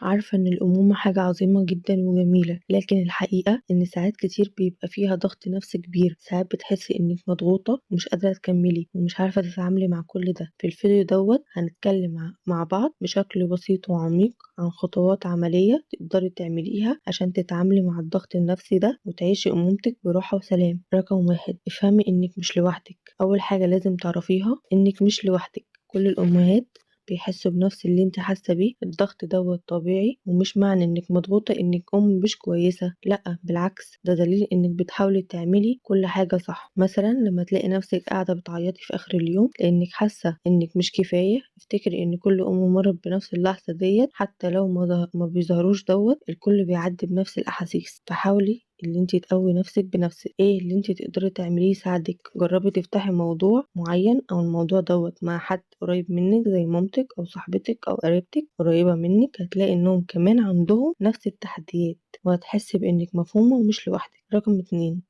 عارفة إن الأمومة حاجة عظيمة جدًا وجميلة، لكن الحقيقة إن ساعات كتير بيبقى فيها ضغط نفسي كبير، ساعات بتحسي إنِك مضغوطة ومش قادرة تكملي ومش عارفة تتعاملي مع كل ده. في الفيديو هنتكلم مع بعض بشكل بسيط وعميق عن خطوات عملية تقدري تعمليها عشان تتعاملي مع الضغط النفسي ده وتعيشي أمومتك براحة وسلام. رقم واحد، افهمي إنِك مش لوحدك. أول حاجة لازم تعرفيها إنِك مش لوحدك، كل الأمهات بيحسوا بنفس اللي انت حاسة بيه. الضغط طبيعي، ومش معنى انك مضغوطة انك ام مش كويسة، لأ بالعكس، ده دليل انك بتحاولي تعملي كل حاجة صح. مثلا لما تلاقي نفسك قاعدة بتعيطي في اخر اليوم لانك حاسة انك مش كفاية، افتكري ان كل ام مرت بنفس اللحظة ديت، حتى لو ما بيظهروش الكل بيعدي بنفس الاحاسيس. فحاولي اللي انت تقوي نفسك بنفسك. ايه اللي انت تقدري تعمليه يساعدك؟ جربي تفتحي موضوع معين او الموضوع مع حد قريب منك زي مامتك او صاحبتك او قريبتك قريبة منك، هتلاقي انهم كمان عندهم نفس التحديات وهتحسي بانك مفهومة ومش لوحدك. رقم اتنين،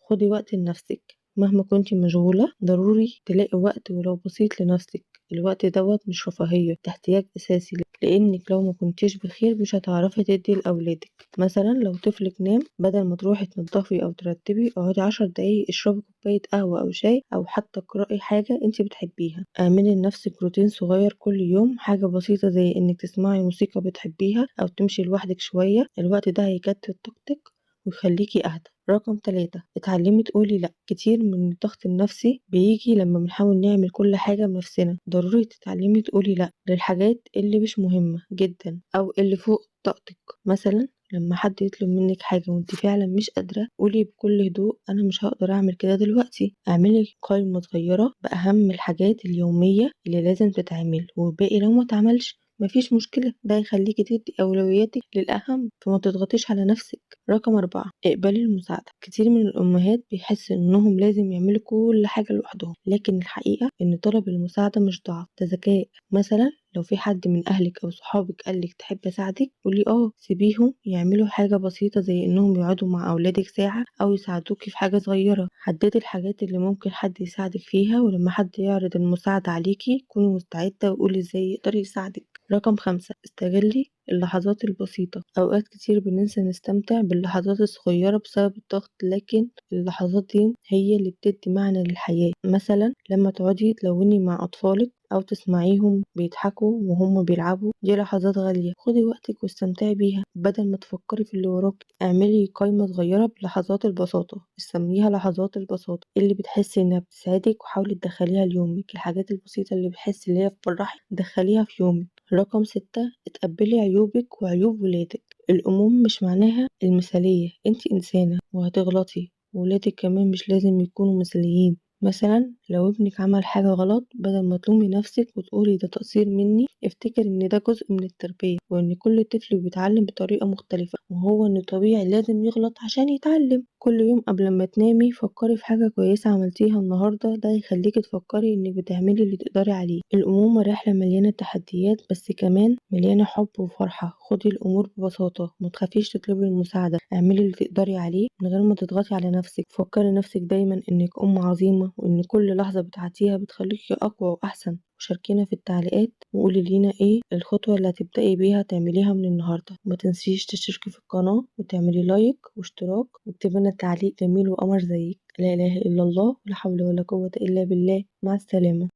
خدي وقت لنفسك. مهما كنتي مشغولة ضروري تلاقي وقت ولو بسيط لنفسك. الوقت مش رفاهية، ده احتياج أساسي لأنك لو ما كنتيش بخير مش هتعرفي تدي لأولادك. مثلا لو طفلك نام، بدل ما تروحي تنضفي أو ترتبي، اقعدي 10 دقايق اشربي كوباية قهوة أو شاي، أو حتى اقرأي حاجة انت بتحبيها. اعملي لنفسك روتين صغير كل يوم، حاجة بسيطة زي انك تسمعي موسيقى بتحبيها أو تمشي لوحدك شوية. الوقت ده هيجدد طاقتك ويخليكي أهدى. رقم تلاتة، اتعلمي تقولي لأ. كتير من الضغط النفسي بيجي لما بنحاول نعمل كل حاجة بنفسنا. ضروري تتعلمي تقولي لأ للحاجات اللي مش مهمة جدا أو اللي فوق طاقتك. مثلا لما حد يطلب منك حاجة وانت فعلا مش قادرة، قولي بكل هدوء أنا مش هقدر أعمل كده دلوقتي. اعملي قائمة صغيرة بأهم الحاجات اليومية اللي لازم تتعمل، والباقي لو ما اتعملش مفيش مشكلة، ده يخليكي تدي أولوياتك للأهم فما تضغطيش على نفسك. رقم أربعة، اقبلي المساعدة. كتير من الأمهات بيحسوا إنهم لازم يعملوا كل حاجة لوحدهم، لكن الحقيقة إن طلب المساعدة مش ضعف، ده ذكاء. مثلا لو في حد من أهلك أو صحابك قالك تحب أساعدك، قولي سيبيهم يعملوا حاجة بسيطة زي إنهم يقعدوا مع أولادك ساعة أو يساعدوكي في حاجة صغيرة. حددي الحاجات اللي ممكن حد يساعدك فيها، ولما حد يعرض المساعدة عليكي كوني مستعدة وقولي ازاي يقدر يساعدك. رقم خمسة، استغلي اللحظات البسيطة. أوقات كتير بننسى نستمتع باللحظات الصغيرة بسبب الضغط، لكن اللحظات دي هي اللي بتدي معنى للحياة. مثلا لما تقعدي تلوني مع أطفالك أو تسمعيهم بيضحكوا وهم بيلعبوا، دي لحظات غالية. خدي وقتك واستمتعي بيها بدل ما تفكري في اللي وراك. اعملي قائمة صغيرة بلحظات البساطة، سميها لحظات البساطة اللي بتحسي إنها بتساعدك، وحاولي تدخليها ليومك. الحاجات البسيطة اللي بتحسي اللي هي بتفرحك دخليها في يومك. رقم ستة، اتقبلي عيوبك وعيوب ولادك. الأمومة مش معناها المثالية، انتي إنسانة وهتغلطي، وولادك كمان مش لازم يكونوا مثاليين. مثلا لو ابنك عمل حاجة غلط، بدل ما تلومي نفسك وتقولي ده تقصير مني، افتكر ان ده جزء من التربية، وان كل طفل بيتعلم بطريقة مختلفة، وهو ان طبيعي لازم يغلط عشان يتعلم. كل يوم قبل ما تنامي فكري في حاجة كويسة عملتيها النهاردة، ده يخليكي تفكري انك بتعملي اللي تقدري عليه. الأمومة رحلة مليانة تحديات بس كمان مليانة حب وفرحة. خدي الأمور ببساطة، متخافيش تطلبي المساعدة، اعملي اللي تقدري عليه من غير ما تضغطي على نفسك. فكري نفسك دايما انك أم عظيمة، وان كل لحظة بتعديها بتخليكي أقوى وأحسن. وشاركينا في التعليقات وقولي لينا ايه الخطوة اللي هتبدأي بيها تعمليها من النهاردة. ما تنسيش تشتركي في القناة وتعملي لايك واشتراك، واكتبي لنا تعليق جميل وقمر زيك. لا إله إلا الله، ولا حول ولا قوة إلا بالله. مع السلامة.